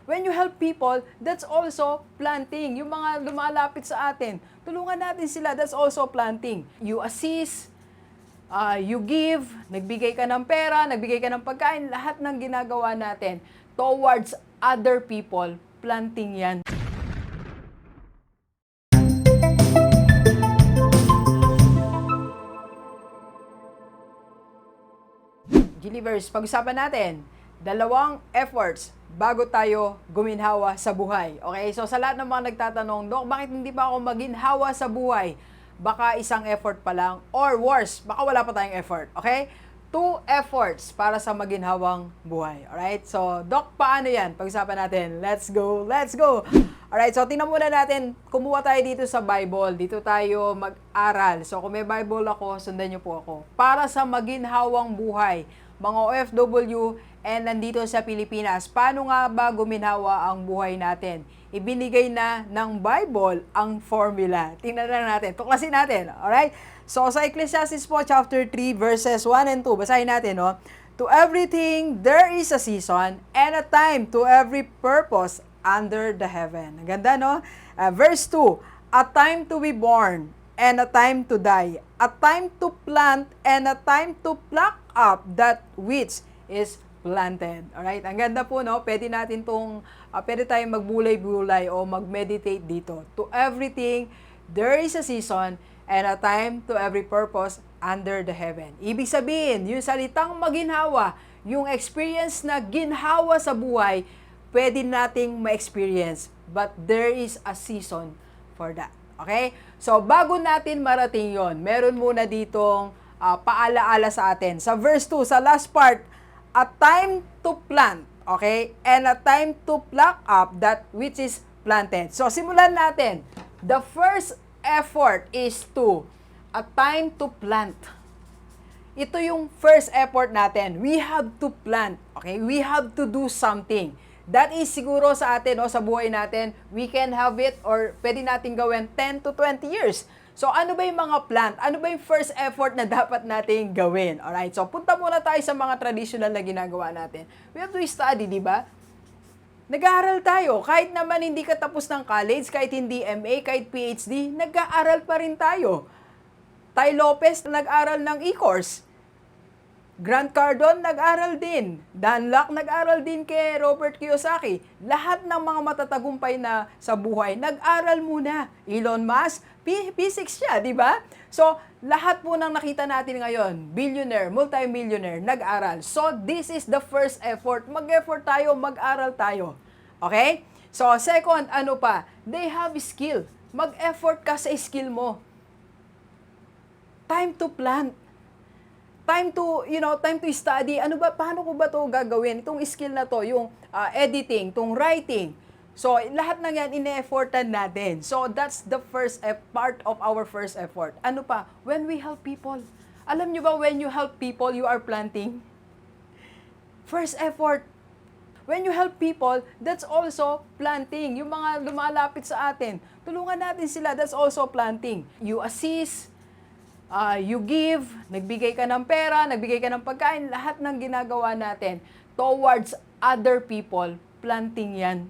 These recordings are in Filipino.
When you help people, that's also planting. Yung mga lumalapit sa atin, tulungan natin sila, that's also planting. You assist, you give, nagbigay ka ng pera, nagbigay ka ng pagkain, lahat ng ginagawa natin towards other people, planting yan. Gilivers, pag-usapan natin, dalawang efforts bago tayo guminhawa sa buhay. Okay, so sa lahat ng mga nagtatanong, Dok, bakit hindi ba ako maginhawa sa buhay? Baka isang effort pa lang, or worse, baka wala pa tayong effort. Okay? 2 efforts para sa maginhawang buhay. Alright? So, Dok, paano yan? Pag-usapan natin. Let's go! Let's go! Alright, so tingnan muna natin, kumuha tayo dito sa Bible. Dito tayo mag-aral. So, kung may Bible ako, sundan niyo po ako. Para sa maginhawang buhay, mga OFW, and nandito sa Pilipinas, paano nga ba guminhawa ang buhay natin? Ibinigay na ng Bible ang formula. Tingnan na natin. Tuklasin natin. Alright? So, sa Ecclesiastes po, chapter 3, verses 1 and 2, basahin natin, no? To everything, there is a season and a time to every purpose under the heaven. Ang ganda, no? Verse 2, a time to be born and a time to die, a time to plant and a time to pluck up that which is planted. Alright? Ang ganda po, no? Pwede natin pwede tayong magbulay-bulay o mag-meditate dito. To everything, there is a season and a time to every purpose under the heaven. Ibig sabihin, yung salitang maginhawa, yung experience na ginhawa sa buhay, pwede nating ma-experience. But there is a season for that. Okay? So, bago natin marating yon, meron muna ditong paalaala sa atin. Sa verse 2, sa last part, a time to plant, okay? And a time to pluck up that which is planted. So, simulan natin. The first effort is a time to plant. Ito yung first effort natin. We have to plant, okay? We have to do something. That is siguro sa atin, sa buhay natin, we can have it or pwede natin gawin 10 to 20 years. So, ano ba yung mga plant? Ano ba yung first effort na dapat natin gawin? Alright, so punta muna tayo sa mga traditional na ginagawa natin. We have to study, di ba? Nag-aaral tayo. Kahit naman hindi ka tapos ng college, kahit hindi MA, kahit PhD, nag-aaral pa rin tayo. Ty Lopez, nag-aral ng e-course. Grant Cardone, nag-aral din. Dan Lok, nag-aral din kay Robert Kiyosaki. Lahat ng mga matatagumpay na sa buhay, nag-aral muna. Elon Musk, P6 siya, di ba? So, lahat po ng nakita natin ngayon, billionaire, multimillionaire, nag-aral. So, this is the first effort. Mag-effort tayo, mag-aral tayo. Okay? So, second, ano pa? They have skill. Mag-effort ka sa skill mo. Time to plant. Time to study. Ano ba, paano ko ba to gagawin? Itong skill na to, yung editing, itong writing. So, lahat ng yan, ine-effortan natin. So, that's the first part of our first effort. Ano pa? When we help people. Alam nyo ba, when you help people, you are planting? First effort. When you help people, that's also planting. Yung mga lumalapit sa atin, tulungan natin sila, that's also planting. You assist, you give, nagbigay ka ng pera, nagbigay ka ng pagkain, lahat ng ginagawa natin towards other people, planting yan.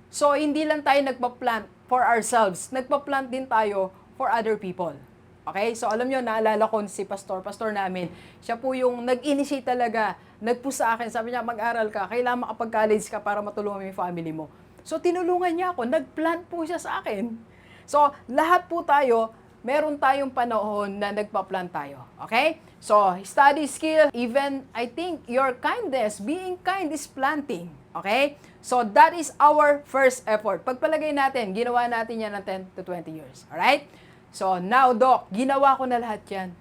So, hindi lang tayo nagpa-plant for ourselves, nagpa-plant din tayo for other people. Okay? So, alam nyo, naalala ko si pastor namin, siya po yung nag-initiate talaga, nagpush sa akin, sabi niya, mag-aral ka, kailangan makapag-college ka para matulungan mo yung family mo. So, tinulungan niya ako, nag-plant po siya sa akin. So, lahat po tayo, meron tayong panahon na nagpa-plant tayo. Okay? So, study skill, even, I think, your kindness, being kind is planting. Okay? So, that is our first effort. Pagpalagay natin, ginawa natin yan ng 10 to 20 years. Alright? So, now, Doc, ginawa ko na lahat yan.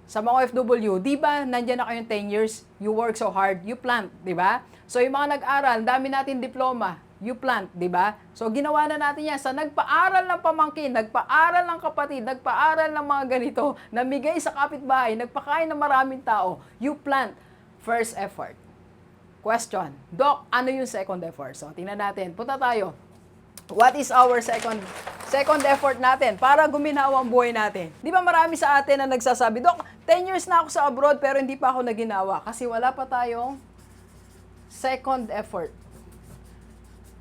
Sa mga OFW, di ba, nandyan na kayong 10 years, you work so hard, you plant, di ba? So, yung mga nag-aral, dami natin diploma, you plant, di ba? So, ginawa na natin yan sa nagpaaral ng pamangkin, nagpaaral ng kapatid, nagpaaral ng mga ganito, namigay sa kapitbahay, nagpakain ng maraming tao, you plant. First effort. Question, Doc, ano yung second effort? So, tingnan natin. Punta tayo. What is our second effort natin para guminawa ang buhay natin? Di ba marami sa atin na nagsasabi, Doc, 10 years na ako sa abroad pero hindi pa ako naginawa kasi wala pa tayong second effort.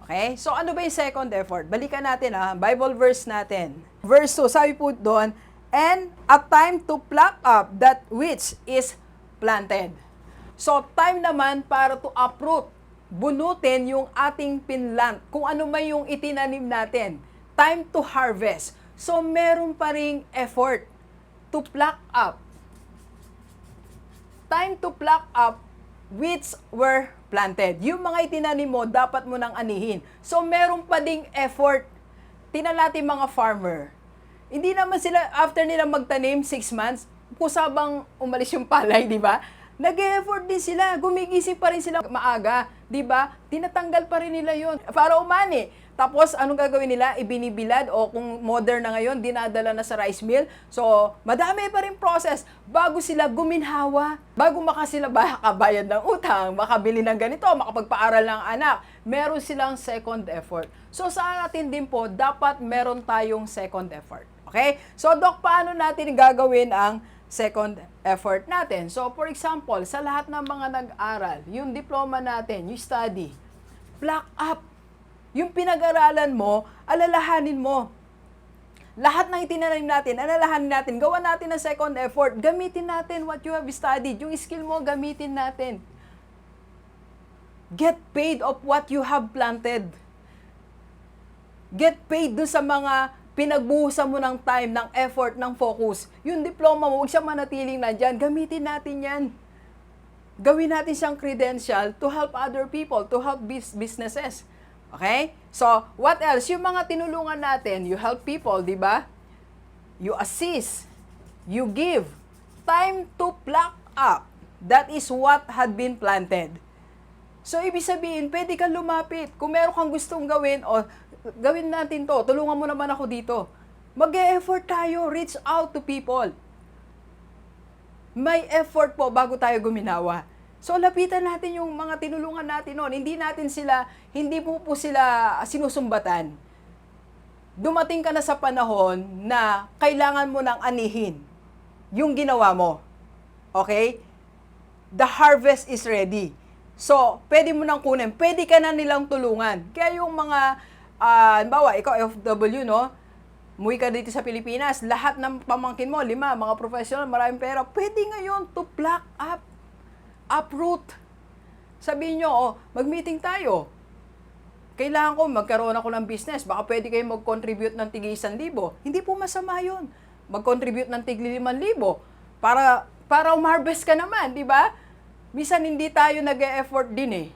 Okay? So, ano ba yung second effort? Balikan natin Bible verse natin. Verse 2, sabi po doon, and a time to pluck up that which is planted. So, time naman para to uproot, bunutin yung ating pinlant, kung ano may yung itinanim natin. Time to harvest. So, meron pa ring effort to pluck up. Time to pluck up which were planted. Yung mga itinanim mo, dapat mo nang anihin. So, meron pa ding effort. Tingnan natin mga farmer. Hindi naman sila, after nila magtanim, 6 months, kusabang umalis yung palay, di ba? Nag-e-effort din sila. Gumigising pa rin sila maaga, di ba? Tinatanggal pa rin nila yon para umani. Tapos, anong gagawin nila? Ibinibilad o kung modern na ngayon, dinadala na sa rice mill. So, madami pa rin process bago sila guminhawa. Bago sila makabayad ng utang, makabili ng ganito, makapagpaaral ng anak. Meron silang second effort. So, sa atin din po, dapat meron tayong second effort. Okay? So, Doc, paano natin gagawin ang second effort natin? So, for example, sa lahat ng mga nag-aral, yung diploma natin, yung study, pluck up. Yung pinag-aralan mo, alalahanin mo. Lahat ng itinanim natin, alalahanin natin, gawa natin ng second effort, gamitin natin what you have studied. Yung skill mo, gamitin natin. Get paid of what you have planted. Get paid doon sa mga pinagbuhusan mo ng time, ng effort, ng focus. Yung diploma mo, huwag siyang manatiling nandyan. Gamitin natin yan. Gawin natin siyang credential to help other people, to help businesses. Okay? So, what else? Yung mga tinulungan natin, you help people, di ba? You assist. You give. Time to pluck up. That is what had been planted. So, ibig sabihin, pwede kang lumapit. Kung meron kang gustong gawin, o gawin natin to, tulungan mo naman ako dito. Mag-e-effort tayo, reach out to people. May effort po bago tayo guminawa. So, lapitan natin yung mga tinulungan natin noon. Hindi po sila sinusumbatan. Dumating ka na sa panahon na kailangan mo nang anihin yung ginawa mo. Okay? The harvest is ready. So, pwede mo nang kunin. Pwede ka na nilang tulungan. Kaya yung mga halimbawa, ikaw FW, no? Umuwi ka dito sa Pilipinas, lahat ng pamangkin mo, 5, mga professional, maraming pera, pwede ngayon to pluck up, uproot. Sabihin nyo, mag-meeting tayo. Kailangan ko, magkaroon ako ng business, baka pwede kayo mag-contribute ng tig 1,000. Hindi po masama yun. Mag-contribute ng tig 5,000 para umharvest ka naman, di ba? Minsan hindi tayo nag-e-effort din eh.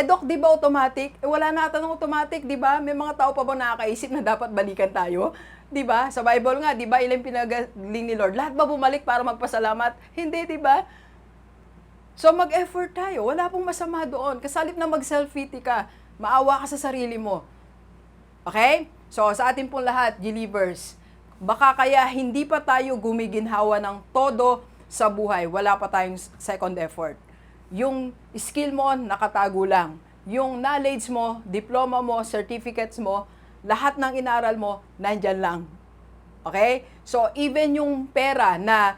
Doc, di ba automatic? Wala na tanong automatic, di ba? May mga tao pa ba nakakaisip na dapat balikan tayo? Di ba? Sa Bible nga, di ba, ilang pinagaling ni Lord? Lahat ba bumalik para magpasalamat? Hindi, di ba? So, mag-effort tayo. Wala pong masama doon. Kasalip na mag-self-pity ka, maawa ka sa sarili mo. Okay? So, sa atin pong lahat, believers, baka kaya hindi pa tayo gumiginhawa ng todo sa buhay. Wala pa tayong second effort. Yung skill mo, nakatago lang. Yung knowledge mo, diploma mo, certificates mo, lahat ng inaral mo, nandyan lang. Okay? So, even yung pera na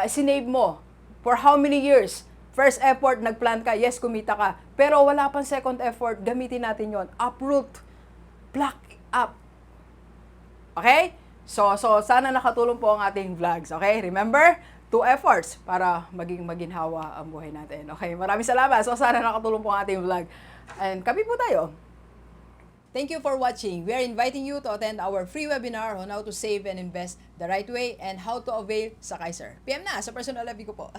sinave mo, for how many years, first effort, nagplan ka, yes, kumita ka. Pero wala pang second effort, gamitin natin yon. Uproot. Pluck up. Okay? So sana nakatulong po ang ating vlogs. Okay? Remember? 2 efforts para maging maginhawa ang buhay natin. Okay, maraming salamat. So, sana nakatulong po ang ating vlog. And kapi po tayo. Thank you for watching. We are inviting you to attend our free webinar on how to save and invest the right way and how to avail sa Kaiser. PM na sa personal FB ko po.